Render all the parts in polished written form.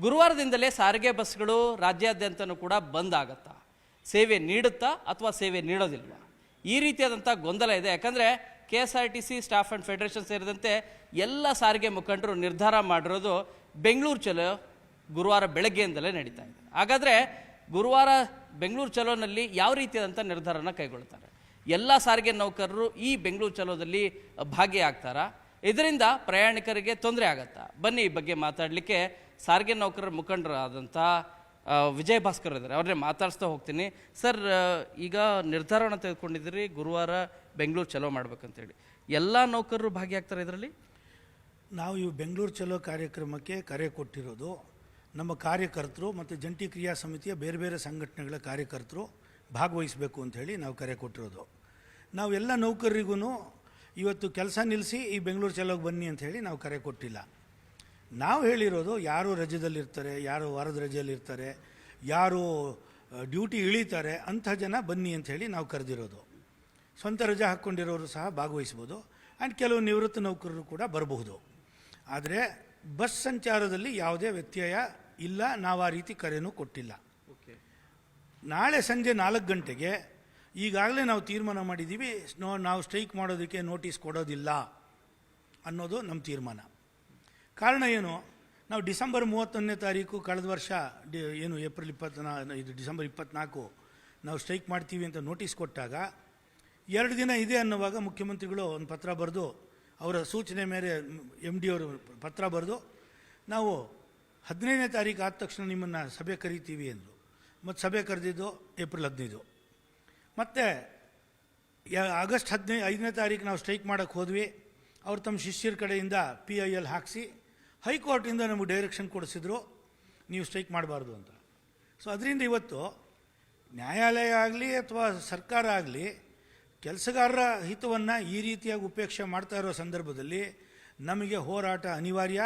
ಗುರುವಾರದಿಂದಲೇ ಸಾರಿಗೆ ಬಸ್ಗಳು ರಾಜ್ಯಾದ್ಯಂತನೂ ಕೂಡ ಬಂದ್ ಆಗುತ್ತಾ, ಸೇವೆ ನೀಡುತ್ತಾ ಅಥವಾ ಸೇವೆ ನೀಡೋದಿಲ್ವಾ? ಈ ರೀತಿಯಾದಂಥ ಗೊಂದಲ ಇದೆ. ಯಾಕಂದರೆ KSRTC ಸ್ಟಾಫ್ ಆ್ಯಂಡ್ ಫೆಡರೇಷನ್ ಸೇರಿದಂತೆ ಎಲ್ಲ ಸಾರಿಗೆ ಮುಖಂಡರು ನಿರ್ಧಾರ ಮಾಡಿರೋದು ಬೆಂಗಳೂರು ಚಲೋ ಗುರುವಾರ ಬೆಳಗ್ಗೆಯಿಂದಲೇ ನಡೀತಾ ಇದೆ. ಹಾಗಾದರೆ ಗುರುವಾರ ಬೆಂಗಳೂರು ಚಲೋನಲ್ಲಿ ಯಾವ ರೀತಿಯಾದಂಥ ನಿರ್ಧಾರನ ಕೈಗೊಳ್ತಾರೆ? ಎಲ್ಲ ಸಾರಿಗೆ ನೌಕರರು ಈ ಬೆಂಗಳೂರು ಚಲೋದಲ್ಲಿ ಭಾಗಿಯಾಗ್ತಾರಾ? ಇದರಿಂದ ಪ್ರಯಾಣಿಕರಿಗೆ ತೊಂದರೆ ಆಗತ್ತಾ? ಬನ್ನಿ ಈ ಬಗ್ಗೆ ಮಾತಾಡಲಿಕ್ಕೆ ಸಾರಿಗೆ ನೌಕರರ ಮುಖಂಡರಾದಂಥ ವಿಜಯ್ ಭಾಸ್ಕರ್ ಇದ್ದಾರೆ, ಅವ್ರನ್ನೇ ಮಾತಾಡಿಸ್ತಾ ಹೋಗ್ತೀನಿ. ಸರ್, ಈಗ ನಿರ್ಧಾರವನ್ನು ತೆಗೆದುಕೊಂಡಿದ್ದೀರಿ ಗುರುವಾರ ಬೆಂಗಳೂರು ಚಲೋ ಮಾಡ್ಬೇಕಂತೇಳಿ, ಎಲ್ಲ ನೌಕರರು ಭಾಗಿಯಾಗ್ತಾರೆ ಇದರಲ್ಲಿ? ನಾವು ಈ ಬೆಂಗಳೂರು ಚಲೋ ಕಾರ್ಯಕ್ರಮಕ್ಕೆ ಕರೆ ಕೊಟ್ಟಿರೋದು ನಮ್ಮ ಕಾರ್ಯಕರ್ತರು ಮತ್ತು ಜಂಟಿ ಕ್ರಿಯಾ ಸಮಿತಿಯ ಬೇರೆ ಬೇರೆ ಸಂಘಟನೆಗಳ ಕಾರ್ಯಕರ್ತರು ಭಾಗವಹಿಸಬೇಕು ಅಂಥೇಳಿ ನಾವು ಕರೆ ಕೊಟ್ಟಿರೋದು. ನಾವು ಎಲ್ಲ ನೌಕರರಿಗೂ ಇವತ್ತು ಕೆಲಸ ನಿಲ್ಲಿಸಿ ಈ ಬೆಂಗಳೂರು ಚಲೋಗೆ ಬನ್ನಿ ಅಂಥೇಳಿ ನಾವು ಕರೆ ಕೊಟ್ಟಿಲ್ಲ. ನಾವು ಹೇಳಿರೋದು ಯಾರು ರಜೆದಲ್ಲಿರ್ತಾರೆ, ಯಾರು ವಾರದ ರಜೆಯಲ್ಲಿರ್ತಾರೆ, ಯಾರು ಡ್ಯೂಟಿ ಇಳಿತಾರೆ ಅಂಥ ಜನ ಬನ್ನಿ ಅಂಥೇಳಿ ನಾವು ಕರೆದಿರೋದು. ಸ್ವಂತ ರಜೆ ಹಾಕ್ಕೊಂಡಿರೋರು ಸಹ ಭಾಗವಹಿಸ್ಬೋದು ಆ್ಯಂಡ್ ಕೆಲವು ನಿವೃತ್ತ ನೌಕರರು ಕೂಡ ಬರಬಹುದು. ಆದರೆ ಬಸ್ ಸಂಚಾರದಲ್ಲಿ ಯಾವುದೇ ವ್ಯತ್ಯಯ ಇಲ್ಲ, ನಾವು ಆ ರೀತಿ ಕರೆನೂ ಕೊಟ್ಟಿಲ್ಲ. ನಾಳೆ ಸಂಜೆ 4 ಗಂಟೆಗೆ ಈಗಾಗಲೇ ನಾವು ತೀರ್ಮಾನ ಮಾಡಿದ್ದೀವಿ, ನಾವು ಸ್ಟ್ರೈಕ್ ಮಾಡೋದಕ್ಕೆ ನೋಟಿಸ್ ಕೊಡೋದಿಲ್ಲ ಅನ್ನೋದು ನಮ್ಮ ತೀರ್ಮಾನ. ಕಾರಣ ಏನು? ನಾವು ಡಿಸೆಂಬರ್ 31ನೇ ತಾರೀಕು ಕಳೆದ ವರ್ಷ ಏನು ಡಿಸೆಂಬರ್ 24 ನಾವು ಸ್ಟ್ರೈಕ್ ಮಾಡ್ತೀವಿ ಅಂತ ನೋಟಿಸ್ ಕೊಟ್ಟಾಗ 2 ದಿನ ಇದೆ ಅನ್ನುವಾಗ ಮುಖ್ಯಮಂತ್ರಿಗಳು ಒಂದು ಪತ್ರ ಬರೆದು, ಅವರ ಸೂಚನೆ ಮೇಲೆ MD ಅವರು ಪತ್ರ ಬರೆದು, ನಾವು 15ನೇ ತಾರೀಕು ಆದ ತಕ್ಷಣ ನಿಮ್ಮನ್ನು ಸಭೆ ಕರಿತೀವಿ ಅಂದರು. ಮತ್ತು ಸಭೆ ಕರೆದಿದ್ದು ಏಪ್ರಿಲ್ 15. ಮತ್ತು ಆಗಸ್ಟ್ 5ನೇ ತಾರೀಕು ನಾವು ಸ್ಟ್ರೈಕ್ ಮಾಡೋಕ್ಕೆ ಹೋದ್ವಿ. ಅವ್ರು ತಮ್ಮ ಶಿಷ್ಯರ ಕಡೆಯಿಂದ PIL ಹಾಕಿಸಿ ಹೈಕೋರ್ಟಿಂದ ನಮಗೆ ಡೈರೆಕ್ಷನ್ ಕೊಡಿಸಿದ್ರು, ನೀವು ಸ್ಟ್ರೈಕ್ ಮಾಡಬಾರ್ದು ಅಂತ. ಸೊ ಅದರಿಂದ ಇವತ್ತು ನ್ಯಾಯಾಲಯ ಆಗಲಿ ಅಥವಾ ಸರ್ಕಾರ ಆಗಲಿ ಕೆಲಸಗಾರರ ಹಿತವನ್ನು ಈ ರೀತಿಯಾಗಿ ಉಪೇಕ್ಷೆ ಮಾಡ್ತಾ ಇರೋ ಸಂದರ್ಭದಲ್ಲಿ ನಮಗೆ ಹೋರಾಟ ಅನಿವಾರ್ಯ,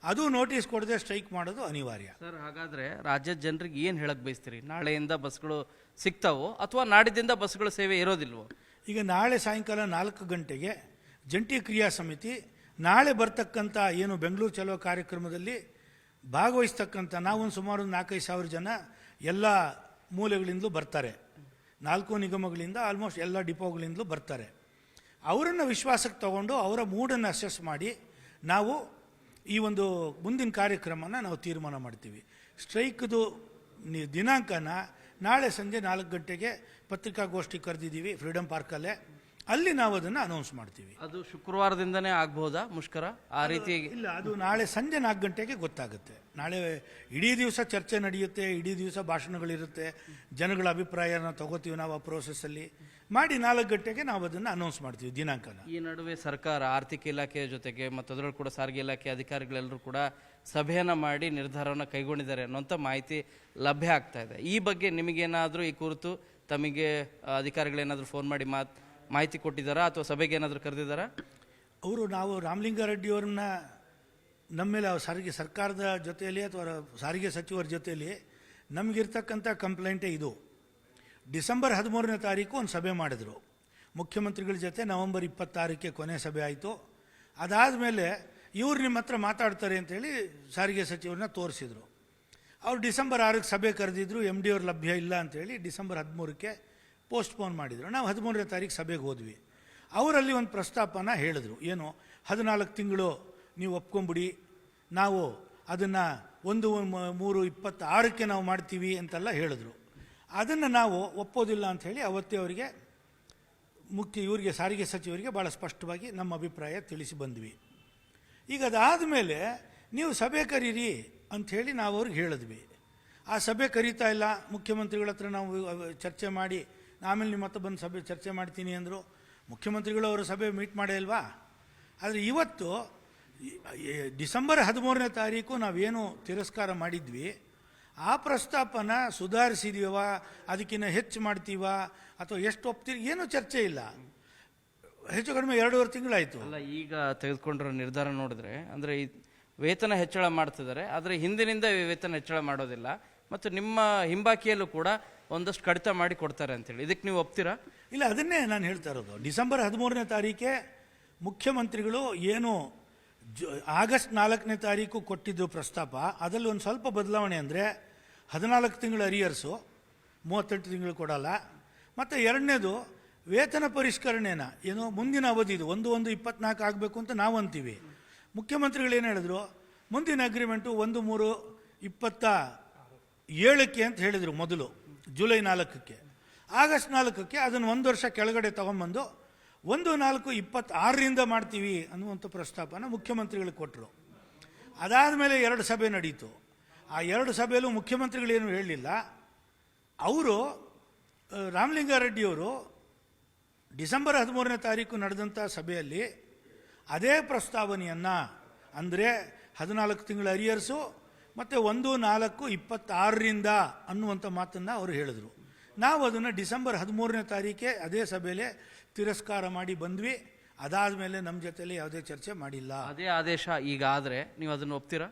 ಅದು ನೋಟಿಸ್ ಕೊಡದೆ ಸ್ಟ್ರೈಕ್ ಮಾಡೋದು ಅನಿವಾರ್ಯ. ಸರ್, ಹಾಗಾದರೆ ರಾಜ್ಯದ ಜನರಿಗೆ ಏನು ಹೇಳಕ್ಕೆ ಬಯಸ್ತೀರಿ? ನಾಳೆಯಿಂದ ಬಸ್ಗಳು ಸಿಗ್ತಾವೋ ಅಥವಾ ನಾಡಿದ್ದಿಂದ ಬಸ್ಗಳ ಸೇವೆ ಇರೋದಿಲ್ವೋ? ಈಗ ನಾಳೆ ಸಾಯಂಕಾಲ 4 ಗಂಟೆಗೆ ಜಂಟಿ ಕ್ರಿಯಾ ಸಮಿತಿ ನಾಳೆ ಬರ್ತಕ್ಕಂಥ ಏನು ಬೆಂಗಳೂರು ಚಲೋ ಕಾರ್ಯಕ್ರಮದಲ್ಲಿ ಭಾಗವಹಿಸ್ತಕ್ಕಂಥ ನಾವೊಂದು ಸುಮಾರು 4-5 ಸಾವಿರ ಜನ ಎಲ್ಲ ಮೂಲೆಗಳಿಂದಲೂ ಬರ್ತಾರೆ. 4 ನಿಗಮಗಳಿಂದ ಆಲ್ಮೋಸ್ಟ್ ಎಲ್ಲ ಡಿಪೋಗಳಿಂದಲೂ ಬರ್ತಾರೆ. ಅವರನ್ನು ವಿಶ್ವಾಸಕ್ಕೆ ತಗೊಂಡು ಅವರ ಮೂಡನ್ನು ಅಸೆಸ್ ಮಾಡಿ ನಾವು ಈ ಒಂದು ಮುಂದಿನ ಕಾರ್ಯಕ್ರಮನ ನಾವು ತೀರ್ಮಾನ ಮಾಡ್ತೀವಿ. ಸ್ಟ್ರೈಕ್ದು ದಿನಾಂಕನ ನಾಳೆ ಸಂಜೆ 4 ಗಂಟೆಗೆ ಪತ್ರಿಕಾಗೋಷ್ಠಿ ಕರೆದಿದ್ದೀವಿ ಫ್ರೀಡಮ್ ಪಾರ್ಕಲ್ಲೇ, ಅಲ್ಲಿ ನಾವು ಅದನ್ನು ಅನೌನ್ಸ್ ಮಾಡ್ತೀವಿ. ಅದು ಶುಕ್ರವಾರದಿಂದನೇ ಆಗ್ಬೋದಾ ಮುಷ್ಕರ? ಆ ರೀತಿ ಇಲ್ಲ, ಅದು ನಾಳೆ ಸಂಜೆ 4 ಗಂಟೆಗೆ ಗೊತ್ತಾಗುತ್ತೆ. ನಾಳೆ ಇಡೀ ದಿವಸ ಚರ್ಚೆ ನಡೆಯುತ್ತೆ, ಇಡೀ ದಿವಸ ಭಾಷಣಗಳಿರುತ್ತೆ, ಜನಗಳ ಅಭಿಪ್ರಾಯನ ತಗೋತೀವಿ ನಾವು ಆ ಪ್ರೋಸೆಸ್ಸಲ್ಲಿ ಮಾಡಿ 4 ಗಂಟೆಗೆ ನಾವು ಅದನ್ನು ಅನೌನ್ಸ್ ಮಾಡ್ತೀವಿ ದಿನಾಂಕನ. ಈ ನಡುವೆ ಸರ್ಕಾರ ಆರ್ಥಿಕ ಇಲಾಖೆಯ ಜೊತೆಗೆ ಮತ್ತು ಅದರಲ್ಲೂ ಕೂಡ ಸಾರಿಗೆ ಇಲಾಖೆ ಅಧಿಕಾರಿಗಳೆಲ್ಲರೂ ಕೂಡ ಸಭೆಯನ್ನು ಮಾಡಿ ನಿರ್ಧಾರವನ್ನು ಕೈಗೊಂಡಿದ್ದಾರೆ ಅನ್ನೋಂಥ ಮಾಹಿತಿ ಲಭ್ಯ ಆಗ್ತಾ ಇದೆ. ಈ ಬಗ್ಗೆ ನಿಮಗೇನಾದರೂ ಈ ಕುರಿತು ತಮಗೆ ಅಧಿಕಾರಿಗಳೇನಾದರೂ ಫೋನ್ ಮಾಡಿ ಮಾಹಿತಿ ಕೊಟ್ಟಿದ್ದಾರಾ ಅಥವಾ ಸಭೆಗೆ ಏನಾದರೂ ಕರೆದಿದ್ದಾರಾ? ನಾವು ರಾಮಲಿಂಗಾರೆಡ್ಡಿಯವ್ರನ್ನ ನಮ್ಮ ಮೇಲೆ ಸಾರಿಗೆ ಸರ್ಕಾರದ ಜೊತೆಯಲ್ಲಿ ಅಥವಾ ಸಾರಿಗೆ ಸಚಿವರ ಜೊತೆಯಲ್ಲಿ ನಮಗಿರ್ತಕ್ಕಂಥ ಕಂಪ್ಲೇಂಟೇ ಇದು. ಡಿಸೆಂಬರ್ 13ನೇ ತಾರೀಕು ಒಂದು ಸಭೆ ಮಾಡಿದ್ರು ಮುಖ್ಯಮಂತ್ರಿಗಳ ಜೊತೆ. ನವೆಂಬರ್ 26ಕ್ಕೆ ಕೊನೆ ಸಭೆ ಆಯಿತು. ಅದಾದಮೇಲೆ ಇವ್ರು ನಿಮ್ಮ ಹತ್ರ ಮಾತಾಡ್ತಾರೆ ಅಂತೇಳಿ ಸಾರಿಗೆ ಸಚಿವರನ್ನ ತೋರಿಸಿದ್ರು. ಅವ್ರು ಡಿಸೆಂಬರ್ 6ಕ್ಕೆ ಸಭೆ ಕರೆದಿದ್ರು, MD ಅವ್ರು ಲಭ್ಯ ಇಲ್ಲ ಅಂಥೇಳಿ ಡಿಸೆಂಬರ್ 13ಕ್ಕೆ ಪೋಸ್ಟ್ಪೋನ್ ಮಾಡಿದರು. ನಾವು 13ನೇ ತಾರೀಕು ಸಭೆಗೆ ಹೋದ್ವಿ. ಅವರಲ್ಲಿ ಒಂದು ಪ್ರಸ್ತಾಪನ ಹೇಳಿದ್ರು, ಏನು 14 ತಿಂಗಳು ನೀವು ಒಪ್ಕೊಂಬಿಡಿ, ನಾವು ಅದನ್ನು 1/3/26ಕ್ಕೆ ನಾವು ಮಾಡ್ತೀವಿ ಅಂತೆಲ್ಲ ಹೇಳಿದ್ರು. ಅದನ್ನು ನಾವು ಒಪ್ಪೋದಿಲ್ಲ ಅಂಥೇಳಿ ಅವತ್ತೇ ಅವರಿಗೆ ಇವರಿಗೆ ಸಾರಿಗೆ ಸಚಿವರಿಗೆ ಭಾಳ ಸ್ಪಷ್ಟವಾಗಿ ನಮ್ಮ ಅಭಿಪ್ರಾಯ ತಿಳಿಸಿ ಬಂದ್ವಿ. ಈಗ ಅದಾದಮೇಲೆ ನೀವು ಸಭೆ ಕರೀರಿ ಅಂಥೇಳಿ ನಾವು ಅವ್ರಿಗೆ ಹೇಳಿದ್ವಿ. ಆ ಸಭೆ ಕರೀತಾ ಇಲ್ಲ, ಮುಖ್ಯಮಂತ್ರಿಗಳ ಹತ್ರ ನಾವು ಚರ್ಚೆ ಮಾಡಿ ಆಮೇಲೆ ನಿಮ್ಮ ಹತ್ರ ಬಂದು ಸಭೆ ಚರ್ಚೆ ಮಾಡ್ತೀನಿ ಅಂದರು. ಮುಖ್ಯಮಂತ್ರಿಗಳು ಅವರು ಸಭೆ ಮೀಟ್ ಮಾಡೇ ಇಲ್ವಾ? ಆದರೆ ಇವತ್ತು ಡಿಸೆಂಬರ್ 13ನೇ ತಾರೀಕು ನಾವೇನು ತಿರಸ್ಕಾರ ಮಾಡಿದ್ವಿ ಆ ಪ್ರಸ್ತಾಪನ ಸುಧಾರಿಸಿದೀವ, ಅದಕ್ಕಿಂತ ಹೆಚ್ಚು ಮಾಡ್ತೀವ ಅಥವಾ ಎಷ್ಟು ಒಪ್ತೀವಿ, ಏನೂ ಚರ್ಚೆ ಇಲ್ಲ. ಹೆಚ್ಚು ಕಡಿಮೆ 2.5 ತಿಂಗಳಾಯಿತು. ಅಲ್ಲ, ಈಗ ತೆಗೆದುಕೊಂಡಿರೋ ನಿರ್ಧಾರ ನೋಡಿದ್ರೆ ಅಂದರೆ ವೇತನ ಹೆಚ್ಚಳ ಮಾಡ್ತಿದ್ದಾರೆ, ಆದರೆ ಹಿಂದಿನಿಂದ ವೇತನ ಹೆಚ್ಚಳ ಮಾಡೋದಿಲ್ಲ ಮತ್ತು ನಿಮ್ಮ ಹಿಂಬಾಕಿಯಲ್ಲೂ ಕೂಡ ಒಂದಷ್ಟು ಕಡಿತ ಮಾಡಿ ಕೊಡ್ತಾರೆ ಅಂತೇಳಿ, ಇದಕ್ಕೆ ನೀವು ಒಪ್ತೀರಾ? ಇಲ್ಲ, ಅದನ್ನೇ ನಾನು ಹೇಳ್ತಾ ಇರೋದು. ಡಿಸೆಂಬರ್ 13ನೇ ತಾರೀಕೆ ಮುಖ್ಯಮಂತ್ರಿಗಳು ಏನು ಆಗಸ್ಟ್ 4ನೇ ತಾರೀಕು ಕೊಟ್ಟಿದ್ದು ಪ್ರಸ್ತಾಪ, ಅದರಲ್ಲಿ ಒಂದು ಸ್ವಲ್ಪ ಬದಲಾವಣೆ ಅಂದರೆ 14 ತಿಂಗಳ ಅರಿಯರ್ಸು, 38 ತಿಂಗಳು ಕೊಡಲ್ಲ. ಮತ್ತು ಎರಡನೇದು ವೇತನ ಪರಿಷ್ಕರಣೆನ ಏನು ಮುಂದಿನ ಅವಧಿದು 1/1/24 ಆಗಬೇಕು ಅಂತ ನಾವು ಅಂತೀವಿ. ಮುಖ್ಯಮಂತ್ರಿಗಳು ಏನು ಹೇಳಿದ್ರು, ಮುಂದಿನ ಅಗ್ರಿಮೆಂಟು 1/3/27ಕ್ಕೆ ಅಂತ ಹೇಳಿದರು ಮೊದಲು, ಜುಲೈ 4ಕ್ಕೆ. ಆಗಸ್ಟ್ 4ಕ್ಕೆ ಅದನ್ನು 1 ವರ್ಷ ಕೆಳಗಡೆ ತಗೊಂಬಂದು 1/4/26ರಿಂದ ಮಾಡ್ತೀವಿ ಅನ್ನುವಂಥ ಪ್ರಸ್ತಾಪನ ಮುಖ್ಯಮಂತ್ರಿಗಳಿಗೆ ಕೊಟ್ಟರು. ಅದಾದ ಮೇಲೆ 2 ಸಭೆ ನಡೀತು. ಆ 2 ಸಭೆಯಲ್ಲೂ ಮುಖ್ಯಮಂತ್ರಿಗಳೇನು ಹೇಳಲಿಲ್ಲ. ಅವರು ರಾಮಲಿಂಗಾರೆಡ್ಡಿಯವರು ಡಿಸೆಂಬರ್ 13ನೇ ತಾರೀಕು ನಡೆದಂಥ ಸಭೆಯಲ್ಲಿ ಅದೇ ಪ್ರಸ್ತಾವನೆಯನ್ನು, ಅಂದರೆ 14 ತಿಂಗಳ ಅರಿಯರ್ಸು ಮತ್ತು 1/4/26ರಿಂದ ಅನ್ನುವಂಥ ಮಾತನ್ನು ಅವರು ಹೇಳಿದರು. ನಾವು ಅದನ್ನು ಡಿಸೆಂಬರ್ 13ನೇ ತಾರೀಕೆ ಅದೇ ಸಭೆಯಲ್ಲೇ ತಿರಸ್ಕಾರ ಮಾಡಿ ಬಂದ್ವಿ. ಅದಾದ ಮೇಲೆ ನಮ್ಮ ಜೊತೆಲಿ ಯಾವುದೇ ಚರ್ಚೆ ಮಾಡಿಲ್ಲ. ಅದೇ ಆದೇಶ ಈಗ ಆದರೆ ನೀವು ಅದನ್ನು ಒಪ್ತೀರಾ?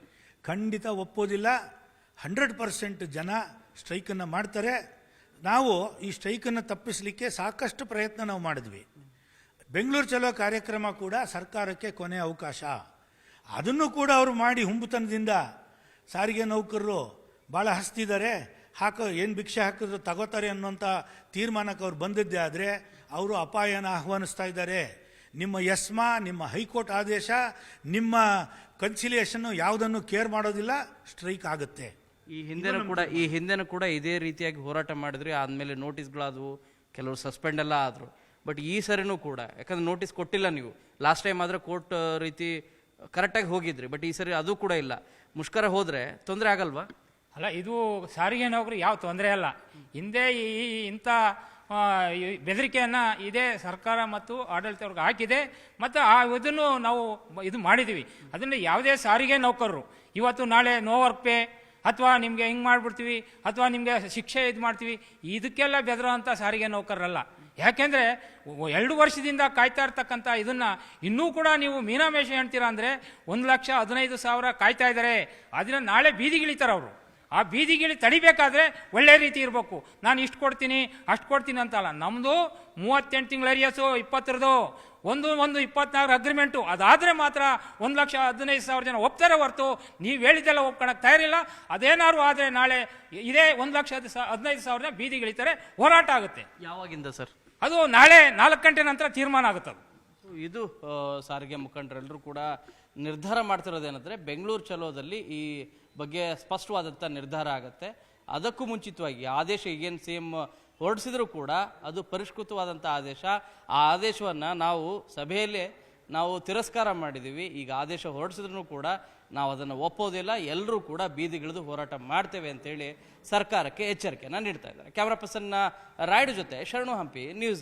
ಖಂಡಿತ ಒಪ್ಪೋದಿಲ್ಲ. 100% ಜನ ಸ್ಟ್ರೈಕನ್ನು ಮಾಡ್ತಾರೆ. ನಾವು ಈ ಸ್ಟ್ರೈಕನ್ನು ತಪ್ಪಿಸಲಿಕ್ಕೆ ಸಾಕಷ್ಟು ಪ್ರಯತ್ನ ನಾವು ಮಾಡಿದ್ವಿ. ಬೆಂಗಳೂರು ಚಲೋ ಕಾರ್ಯಕ್ರಮ ಕೂಡ ಸರ್ಕಾರಕ್ಕೆ ಕೊನೆಯ ಅವಕಾಶ. ಅದನ್ನು ಕೂಡ ಅವರು ಮಾಡಿ ಹುಂಬುತನದಿಂದ ಸಾರಿಗೆ ನೌಕರರು ಭಾಳ ಹಸ್ತಿದ್ದಾರೆ, ಏನು ಭಿಕ್ಷೆ ಹಾಕಿದ್ರು ತಗೋತಾರೆ ಅನ್ನೋಂಥ ತೀರ್ಮಾನಕ್ಕೆ ಅವ್ರು ಬಂದಿದ್ದೇ ಆದರೆ ಅವರು ಅಪಾಯನ ಆಹ್ವಾನಿಸ್ತಾ ಇದ್ದಾರೆ. ನಿಮ್ಮ ಎಸ್ಮಾ, ನಿಮ್ಮ ಹೈಕೋರ್ಟ್ ಆದೇಶ, ನಿಮ್ಮ ಕನ್ಸಿಲಿಯೇಷನ್ನು ಯಾವುದನ್ನು ಕೇರ್ ಮಾಡೋದಿಲ್ಲ, ಸ್ಟ್ರೈಕ್ ಆಗುತ್ತೆ. ಈ ಹಿಂದೆನೂ ಕೂಡ ಇದೇ ರೀತಿಯಾಗಿ ಹೋರಾಟ ಮಾಡಿದ್ರಿ. ಆದಮೇಲೆ ನೋಟಿಸ್ಗಳಾದವು, ಕೆಲವರು ಸಸ್ಪೆಂಡ್ ಎಲ್ಲ ಆದರು. ಬಟ್ ಈ ಸರಿನೂ ಕೂಡ, ಯಾಕಂದ್ರೆ ನೋಟಿಸ್ ಕೊಟ್ಟಿಲ್ಲ ನೀವು. ಲಾಸ್ಟ್ ಟೈಮ್ ಆದರೆ ಕೋರ್ಟ್ ರೀತಿ ಕರೆಕ್ಟಾಗಿ ಹೋಗಿದ್ರಿ, ಬಟ್ ಈ ಸರಿ ಅದು ಕೂಡ ಇಲ್ಲ. ಮುಷ್ಕರ ಹೋದರೆ ತೊಂದರೆ ಆಗಲ್ವಾ? ಅಲ್ಲ, ಇದು ಸಾರಿಗೆ ನೌಕರಿ ಯಾವ ತೊಂದರೆ ಅಲ್ಲ. ಹಿಂದೆ ಇಂಥ ಬೆದರಿಕೆಯನ್ನು ಇದೇ ಸರ್ಕಾರ ಮತ್ತು ಆಡಳಿತವ್ರಿಗೆ ಹಾಕಿದೆ, ಮತ್ತು ಇದನ್ನು ನಾವು ಇದು ಮಾಡಿದ್ದೀವಿ. ಅದನ್ನು ಯಾವುದೇ ಸಾರಿಗೆ ನೌಕರರು ಇವತ್ತು ನಾಳೆ ನೋ ವರ್ಕ್ ಪೇ ಅಥವಾ ನಿಮಗೆ ಹಿಂಗೆ ಮಾಡಿಬಿಡ್ತೀವಿ ಅಥವಾ ನಿಮಗೆ ಶಿಕ್ಷೆ ಇದು ಮಾಡ್ತೀವಿ, ಇದಕ್ಕೆಲ್ಲ ಬೆದರೋಂಥ ಸಾರಿಗೆ ನೌಕರರಲ್ಲ. ಯಾಕೆಂದರೆ 2 ವರ್ಷದಿಂದ ಕಾಯ್ತಾ ಇರ್ತಕ್ಕಂಥ ಇದನ್ನು ಇನ್ನೂ ಕೂಡ ನೀವು ಮೀನಾಮೇಷ ಹೇಳ್ತೀರಾ ಅಂದರೆ 1,15,000 ಕಾಯ್ತಾ ಇದ್ದಾರೆ. ಅದನ್ನು ನಾಳೆ ಬೀದಿಗಿಳಿತಾರೆ ಅವರು. ಆ ಬೀದಿಗಿಳಿ ತಡಿಬೇಕಾದ್ರೆ ಒಳ್ಳೆ ರೀತಿ ಇರಬೇಕು. ನಾನು ಇಷ್ಟು ಕೊಡ್ತೀನಿ ಅಷ್ಟು ಕೊಡ್ತೀನಿ ಅಂತಲ್ಲ. ನಮ್ಮದು 38 ತಿಂಗಳ ಅರಿಯಸು 20ರದು 1/1/24 ಅಗ್ರಿಮೆಂಟು. ಅದಾದರೆ ಮಾತ್ರ 1,15,000 ಜನ ಒಪ್ತಾರೆ ಹೊರತು ನೀವು ಹೇಳಿದ್ದೆಲ್ಲ ಒಪ್ಕೊಳಕ್ಕೆ ತಯಾರಿಲ್ಲ. ಅದೇನಾದ್ರು ಆದರೆ ನಾಳೆ ಇದೇ 1,15,000 ಬೀದಿಗಿಳಿತಾರೆ, ಹೋರಾಟ ಆಗುತ್ತೆ. ಯಾವಾಗಿಂದ ಸರ್? ಅದು ನಾಳೆ 4 ಗಂಟೆ ನಂತರ ತೀರ್ಮಾನ ಆಗುತ್ತದೆ. ಇದು ಸಾರಿಗೆ ಮುಖಂಡರೆಲ್ಲರೂ ಕೂಡ ನಿರ್ಧಾರ ಮಾಡ್ತಿರೋದೇನೆಂದರೆ ಬೆಂಗಳೂರು ಚಲೋದಲ್ಲಿ ಈ ಬಗ್ಗೆ ಸ್ಪಷ್ಟವಾದಂಥ ನಿರ್ಧಾರ ಆಗುತ್ತೆ. ಅದಕ್ಕೂ ಮುಂಚಿತವಾಗಿ ಆದೇಶ ಈಗೇನು CM ಹೊರಡಿಸಿದ್ರು ಕೂಡ ಅದು ಪರಿಷ್ಕೃತವಾದಂಥ ಆದೇಶ. ಆ ಆದೇಶವನ್ನು ನಾವು ಸಭೆಯಲ್ಲೇ ನಾವು ತಿರಸ್ಕಾರ ಮಾಡಿದ್ದೀವಿ. ಈಗ ಆದೇಶ ಹೊರಡಿಸಿದ್ರು ಕೂಡ ನಾವು ಅದನ್ನು ಒಪ್ಪೋದಿಲ್ಲ, ಎಲ್ಲರೂ ಕೂಡ ಬೀದಿಗಿಳಿದು ಹೋರಾಟ ಮಾಡ್ತೇವೆ ಅಂತೇಳಿ ಸರ್ಕಾರಕ್ಕೆ ಎಚ್ಚರಿಕೆಯನ್ನು ನೀಡ್ತಾ ಇದ್ದಾರೆ. ಕ್ಯಾಮ್ರಾ ಪರ್ಸನ್ ರಾಯ್ಡು ಜೊತೆ ಶರಣು ಹಂಪಿ, ನ್ಯೂಸ್ 8.